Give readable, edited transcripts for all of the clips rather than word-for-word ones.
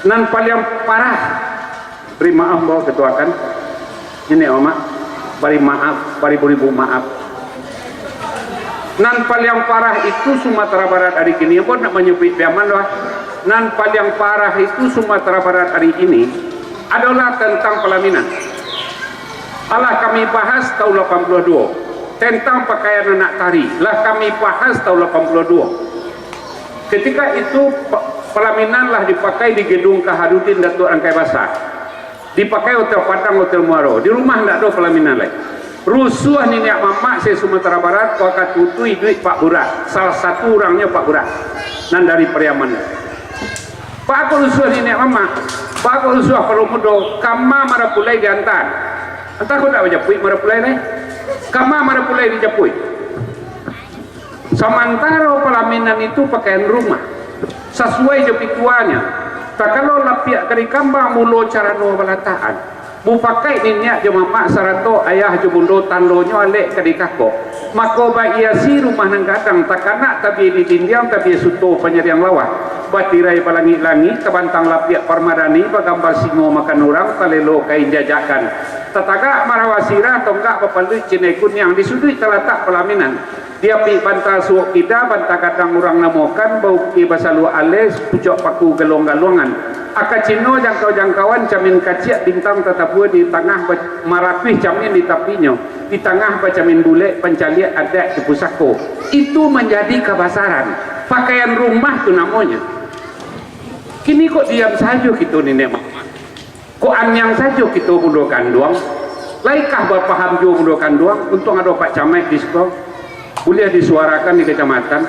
nan paling parah, beri maaf bawa ketuakan ini Oma, beri maaf, beri beribu maaf. Nan paling parah itu Sumatera Barat hari ini, pun nak menyebut biaman lah. Nan paling parah itu Sumatera Barat hari ini adalah tentang pelaminan. Alah kami bahas tahun 82 tentang pakaian anak tari, lah kami bahas tahun 82. Ketika itu pelaminan lah dipakai di gedung Kaharudin Datuk Rangkai Basah, dipakai Hotel Padang, Hotel Muaro. Di rumah tidak ada pelaminan lagi. Rusuh nenek mamak saya Sumatera Barat, wakat tutui duit Pak Burak, salah satu orangnya Pak Burak, nan dari Periaman. Pak aku rusuh nenek mamak, Pak aku rusuh kalau mudo, kama marapulai diantar. Entah aku tak berjapui marapulai ni, kama marapulai dijapui. Sementara pelaminan itu pakaian rumah, sesuai je pituanya. Tak kalau lapiak kari kambang mulo cara no balataan. Bu pakai niat je mamak sarato ayah je bundo tandonya alek kadi kako. Mako ba ia si rumah nang kadang tak kanak tapi di tindiang tapi suto penyeriang lawah. Batirai palangit-langit kebantang lapiak parmadani bagambar singo makan orang talelo kain jajakan. Tataga marawasira tonggak papalu cinekun yang disudui terletak pelaminan. Dia pi bantal suok kita bantal kadang orang namokan bau ki basalu ales pucuk paku galong-galongan. Akacino jangkau-jangkauan camin kaciak bintang tetapua di tengah marapih camin di tapinya, di tengah bacamin bule pencaliak adat di pusako. Itu menjadi kebasaran pakaian rumah tu namanya. Kini kok diam saja kita nenek mama, kok anyang saja kita bundokan doang. Laikah berpaham juga bundokan doang. Untung ada Pak Camat di sekolah, boleh disuarakan di kecamatan.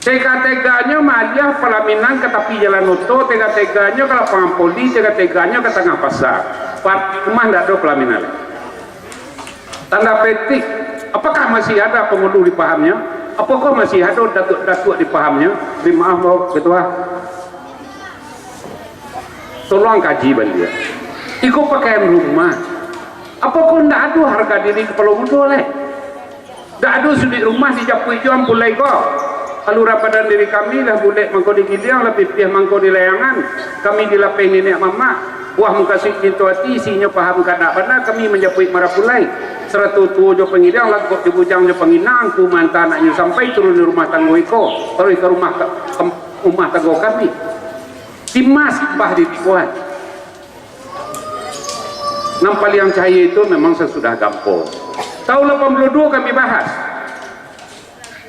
Tega-teganya malah pelaminan ke tepi jalan oto, tega-teganya ke lapangan poli, tega-teganya ke tengah pasar. Rumah tidak ada pelaminan. Tanda petik, apakah masih ada pengunduh dipahamnya? Apakah masih ada datuk-datuk dipahamnya? Terima maaf ketua, tolong kaji balik. Ikut pakaian rumah. Apakah tidak ada harga diri kepala muda leh? Tidak ada sudut rumah dijapui jual mulai kok. Kalau rapadan diri kami lah boleh mangkau di gidiang lebih pihak mangkau di layangan. Kami dilapeng nenek mama buah muka cinta hati isinya paham kada benar kami menjapui marapulai 100 tua jo pengidiang lagu di bujang jo penginang ku mantan anaknya sampai turun di rumah tanggo iko terus ke rumah tanggo kami timas bah di tikuan. Nampak yang cahaya itu memang sesudah gampang. Tahun 82 kami bahas.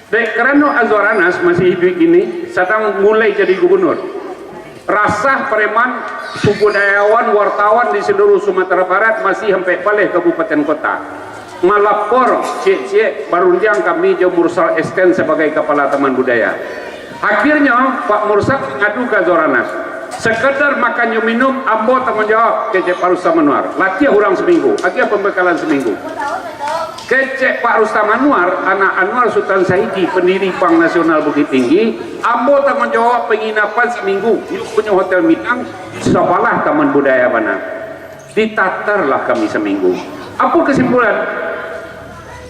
Dek kerana Azwar Anas masih hidup ini sedang mulai jadi gubernur. Rasah preman, budayawan, wartawan di seluruh Sumatera Barat masih sampai balik kabupaten kota. Melapor cek-cek barunjang kami Jo Mursal Esten sebagai kepala taman budaya. Akhirnya Pak Mursal ngadu ke Azwar Anas. Sekedar makan minum ambo tanggung jawab kecek Pak Rustam Anwar. Latih orang seminggu, akhirnya pembekalan seminggu. Kecek Pak Rustam Anwar, anak Anwar Sultan Saidi, pendiri Bank Nasional Bukit Tinggi, ambo tanggung jawab penginapan seminggu. Itu punya hotel Minang, sebalah Taman Budaya Bana. Ditatarlah kami seminggu. Apa kesimpulan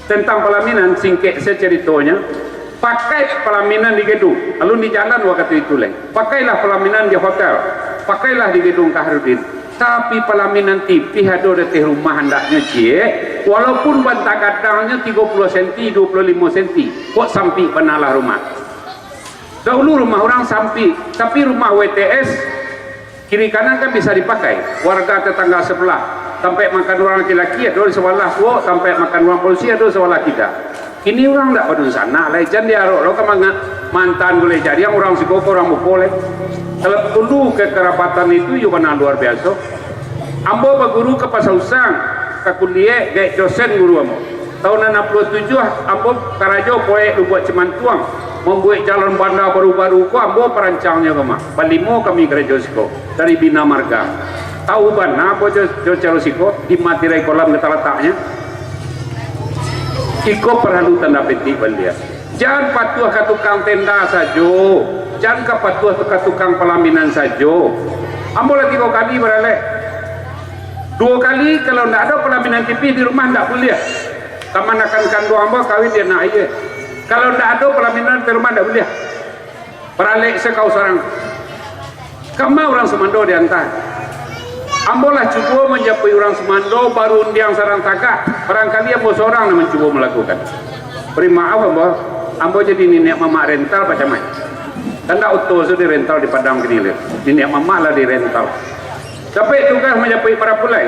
tentang pelaminan? Singkat saya ceritanya. Pakai pelaminan di gedung, lalu di jalan waktu itu leh. Pakailah pelaminan di hotel, pakailah di gedung Kaharudin. Tapi pelaminan tipi ada di rumah hendaknya cie, walaupun bantak kadangnya 30 cm, 25 cm, kok sampai benalah rumah. Dahulu rumah orang sampai, tapi rumah WTS kiri kanan kan bisa dipakai. Warga tetangga sebelah, sampai makan orang laki-laki ada di sebelah tua, sampai makan orang polisi ada di sebelah kita. Kini orang tak pada sana, lejan dia lo kan mantan boleh jadi yang orang Sikopo orang boleh. Kalau dulu kekerabatan itu juga benar luar biasa. Ambo berguru ke Pasar Usang, ke kuliah, gaya dosen guru ambo. Tahun 67 ambo karajo proyek buat Cemantuang, membuat jalan bandar baru-baru ko ambo perancangnya kemah. Balimo kami gereja Siko dari Bina Marga. Tahu bana apa jo Siko di Matirai kolam letaknya. Iko perlu tanda petik belia. Jangan patuh ke tukang tenda saja, jangan patuh ke tukang pelaminan saja. Ambo lagi 2 kali beralek. 2 kali kalau tidak ada pelaminan TV di rumah tidak boleh. Taman akan kandu ambo kawin dia nak aja. Kalau tidak ada pelaminan di rumah tidak boleh. Beralek sekau seorang. Kama orang Semando diantar. Ambolah cuba menjapui orang Semando baru undiang sarang tagak. Barangkali ambo seorang yang mencuba melakukan. Beri maaf ambo jadi nenek mama rental macam mana? Tanda auto itu di rental di Padang Kenilir. Nenek mama lah di rental. Tapi tugas menjapui para pulai.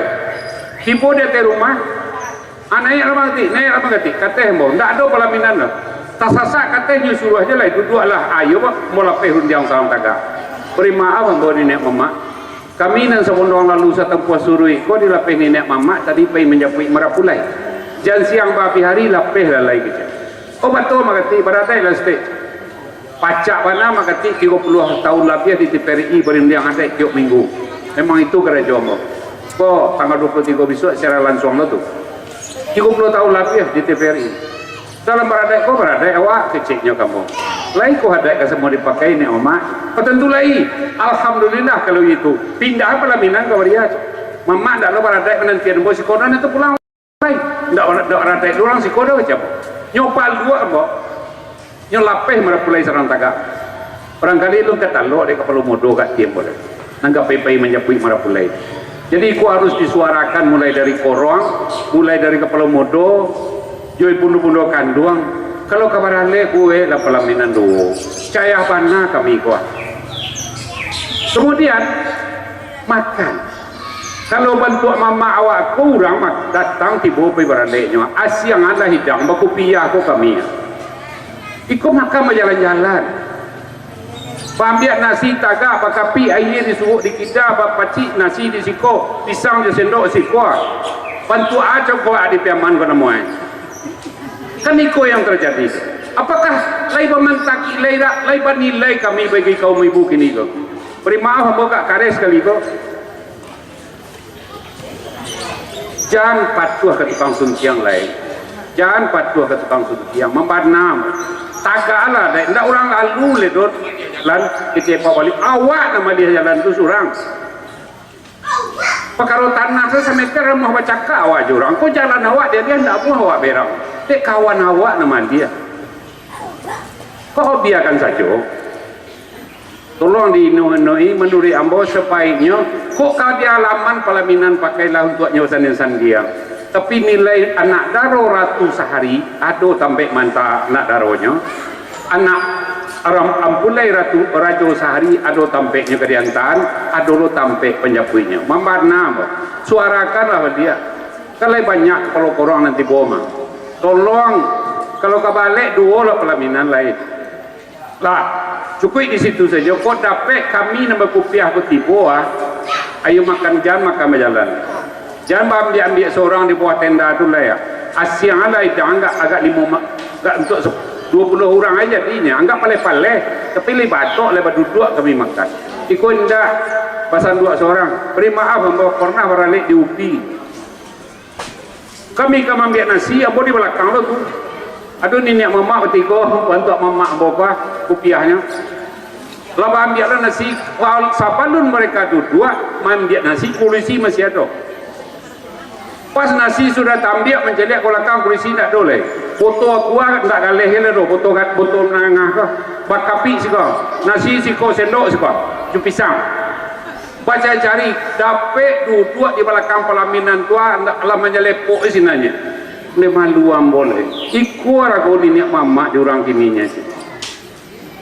Tipu dia ke rumah. Naik apa gati? Kata ambo, tidak ada pelaminan lah. Tak sasak katanya suruh aja lah. Duduk lah. Ayo mau lapeh undiang sarang tagak. Beri maaf ambo nenek mama. Kami nan sebelum lalu setempuh surui. Kau dilapeh nenek mama tadi pergi menjapui merapulai. Jangan siang bapi hari lapeh lah lagi kerja. Oh betul makati beratai lah state. Pacak mana makati 30 tahun lebih di TPRI berindiang ada tiap minggu. Memang itu kerja omong. Kau tanggal 23 besok secara langsung lah tu. 30 tahun lebih di TPRI. Dalam beratai kau beratai awak keciknya kamu. Lain kau hadai ke semua dipakai ni omak. Kau tentu lain. Alhamdulillah kalau itu. Pindah pelaminan kau dia. Mama tak lo beratai penantian bos si koran itu pulang lain. Tak beratai orang si koran macam. Nyopal dua mbok nyolapeh merapulai sarang tagak. Barangkali lu kata lo dek perlu modo kat tiap boleh nanggap pai menjapui merapulai. Jadi ku harus disuarakan mulai dari korong, mulai dari kepala modo, joi pundu-pundu kanduang. Kalau kabarale kue la pelaminan do cayah pana kami kuah. Kemudian makan. Kalau bantu mama awak kurang mak datang tiba pi baraleknya asyang ada hidang baku piyah ko kami. Iko makan berjalan-jalan. Pambiak nasi tagak bakapi air disuruh di kita bapacik nasi di siko pisang di sendok siko. Bantu aja ko adi piaman ko namuai. Kan iko yang terjadi. Apakah lai pemantaki lai nilai kami bagi kaum ibu kini ko. Beri maaf hamba kak kares kali ko. Jangan patuh ke tukang suntiang lain. Jangan patuh ke tukang suntiang. Membanam. Tagalah. Tidak orang lalu ledot. Lan kita balik. Awak nama dia jalan tu surang. Perkara tanah saya semeter mau baca awak jurang. Kau jalan awak dia tidak mau awak berang. Dek kawan awak nama dia. Kau biarkan saja. Tolong diinoi menurut ambo sebaiknya kok kau di halaman pelaminan pakailah untuk nyosan-nyosan dia. Tapi nilai anak daro ratu sehari ado sampai manta anak daronya. Anak orang ampulai ratu rajo sehari ado tampeknya kediantan, ado lo tampek penjapuinya. Mambarna suarakanlah dia. Kalau banyak kalau korang nanti boma. Tolong kalau kebalik dua lah pelaminan lain. Lah, cukup di situ saja. Kau dapat kami nama kupiah kutipu ayo makan jangan makan berjalan. Jangan ambil seorang di bawah tenda tu lah ya. Asyang lah itu agak 5 agak untuk 20 orang aja dinya. Anggap pale-pale. Tapi lebat batok lebat duduk kami makan. Ikut indah pasal 2 seorang. Beri maaf membawa pernah beralik di UPI. Kami ambil nasi apa di belakang tu. Aduh nenek mama bertiga bantu mama bapak kupiahnya. Lepas ambillah nasi, sapalun mereka duduk, ambil nasi polisi masih ada. Pas nasi sudah tambah mencelik ke belakang polisi tak boleh. Foto aku tak galeh le do, foto nangah ke. Bak kapi siko, nasi siko sendok siko, cu pisang. Baca cari dapat duduk di belakang pelaminan tua lah menjelepok di sinanya. Dia maluan boleh ikut ragu ini mama jurang kininya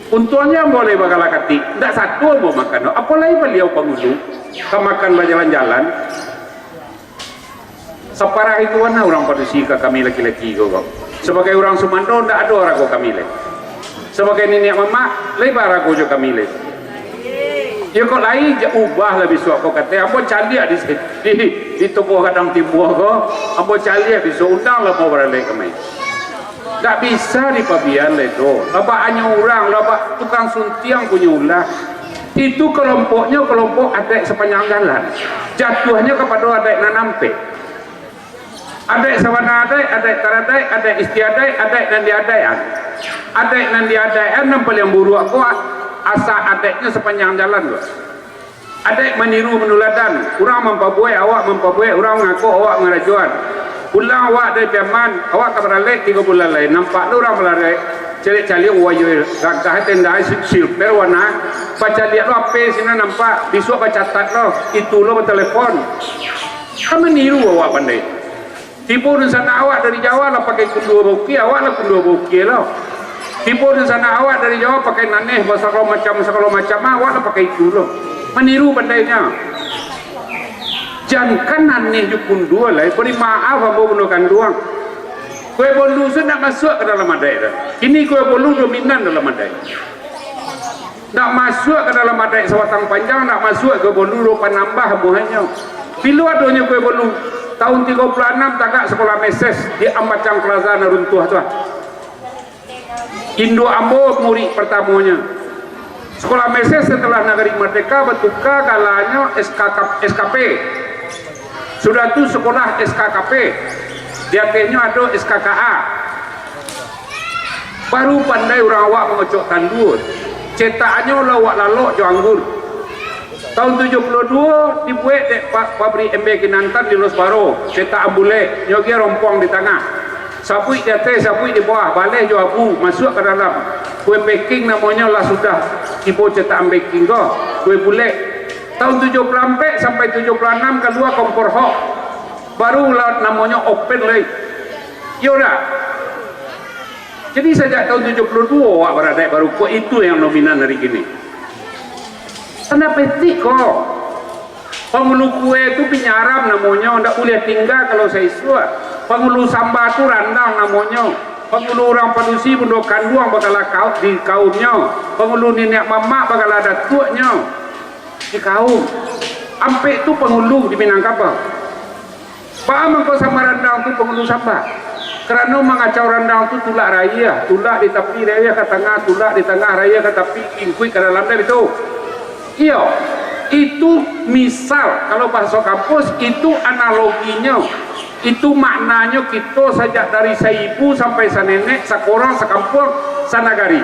untungnya boleh bakal kati tidak satu mau makan apalagi beliau pengunjung ke makan berjalan-jalan separah itu mana orang padusi ke kami laki-laki kok sebagai orang Sumando tidak ada ragu kami sebagai nenek mama lebar ragu juga kami ya kok lain ubah lebih suak kau kata ampun calia di tubuh kadang timur kau ampun calia bisa undang lah mau beralih kami tak bisa dipabian ledo lepas hanya orang lepas tukang suntiang punya ulah itu kelompoknya kelompok adek sepanjang jalan jatuhnya kepada adek nanampe adek sawana adek taradek adek istiadek adek nandi adekan adek nandi adekan nampal yang buruk kau asa adeknya sepanjang jalan loh. Adek meniru menuladan. Orang memperbuat, awak memperbuat, orang mengaku awak mengerajuan. Pulang awak dari Piaman, awak ke beralek 3 bulan lain. Nampak tu orang beralek cari wayo gagah tenda silver warna baca lihat lo apa sini nampak besok baca catat lo itu lo bertelepon kamu niru awak pandai tipu di sana awak dari Jawa lah pakai kundu boki awak lah kundu boki lo tipu di sana awak dari Jawa pakai naneh bahasa kalau macam awak lah pakai itu lo meniru pandainya jangan naneh jukun dua lah beri maaf ambo gunakan doang kue bolu sudah masuk ke dalam adai dah. Kini kue bolu dominan dalam adai. Nak masuk ke dalam adai sewatang panjang, nak masuk ke bolu rupa nambah buahnya. Pilu adanya kue bolu tahun 36 tagak sekolah meses di Ambacang Plaza naruntuh tu. Indo Ambo murid pertamanya. Sekolah meses setelah negeri merdeka bertukar galanya SKP. Sudah tu sekolah SKKP. Di atasnya ada SKKA baru pandai orang awak mengocok tandur cetakannya lawak lalok jo anggur tahun 72 dibuat dek pabrik MB Kinantan di Los Baro cetak ambulek nyogi rompong di tengah sapui di atas sapui di bawah balik jo abu masuk ke dalam kue packing namanya lah sudah ibu cetak baking ko kue bulek tahun 74 sampai 76 kedua kompor hok baru namanya open lagi yaudah jadi sejak tahun 72 awak berada baru kok itu yang nominan hari ini tanda petik kok penghulu kue itu penyaram namanya tidak boleh tinggal kalau saya isua penghulu samba itu randang namanya penghulu orang padusi bundokan duang bakal di kaumnya penghulu nenek mamak bakal ada tuaknya di kaum ampe itu penghulu di Minangkabau paham engkau sama randang itu penghulu samba kerana mengacau randang itu tulak raya tulak di tepi raya ke tengah tulak di tengah raya ke tepi ingkui ke dalam dan itu iya itu misal kalau bahasa kampus itu analoginya itu maknanya kita sejak dari seibu sampai sanenek sekorang sekampung sanagari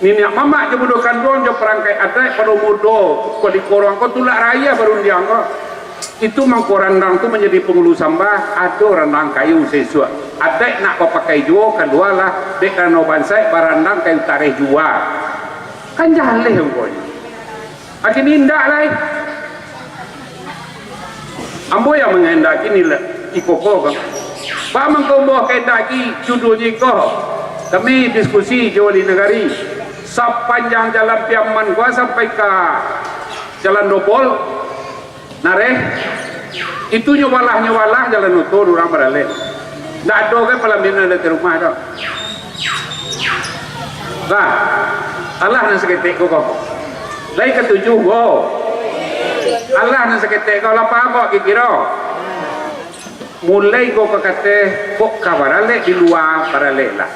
nenek mamak je budokan doang je perangkai adat pada mudo kau di korang kau tulak raya baru dianggap itu mangko randang tu menjadi penghulu sambah ada randang kayu sesuatu ada nak pakai jual kedua lah dek rano bansai barandang kayu tareh jual kan jaleh pokoknya akhirnya indah lah ambo yang menghendaki ni lah ikoko kan pak mangko boh kehendaki judulnya kau kami diskusi jual di negari sepanjang jalan Piaman gua sampai ke jalan Dobol nareh itu nyobalah jalan utur orang beralih tidak ada kan pelaminan dari rumah dah nah Allah nak seketik kau lain ketujuh kau Allah nak seketik kau lah paham kok kira mulai kau kata kok kabaralek di luar baralek lah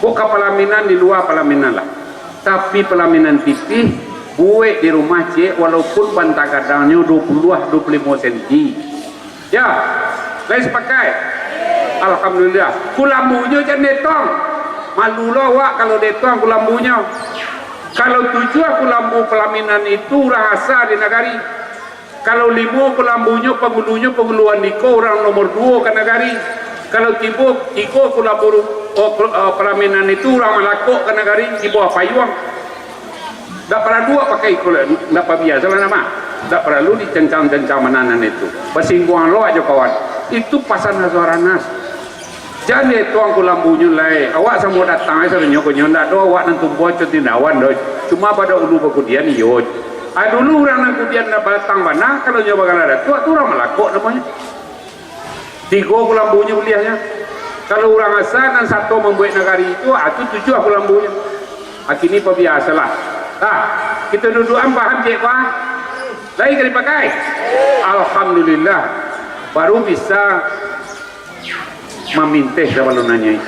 kok pelaminan di luar pelaminan lah tapi pelaminan tipis buat di rumah cik walaupun bantak kadangnya 20-25 cm ya lain sepakai alhamdulillah kulambunya jangan detong malu lah wak kalau detong kulambunya kalau 7 kulambu pelaminan itu orang asal di negari kalau 5 kulambunya penghuluan niko orang nomor 2 ke negari kalau 3 kulambu pelaminan itu orang Malako ke negari di bawah payung tak perlu pakai kulit, tak biasa lah nama. Tak perlu dicencang-cencang menanan itu. Bersinggungan lo aja kawan. Itu pasal Azwaranas. Jangan tuang kulambunya lai. Awak semua datang aja sebenarnya tak doa awak nanti bocor tindawan doi. Cuma pada ulu berkudian iyo. Dulu orang berkudian nak batang mana kalau nyoba kalau ada tu orang Malako namanya. 3 kulambunya kuliahnya. Kalau orang asal dan 1 membuat negari itu 7 kulambunya. Akhirnya biasalah. Kita dudukan paham cik pak lagi kali pakai alhamdulillah baru bisa memintih balonannya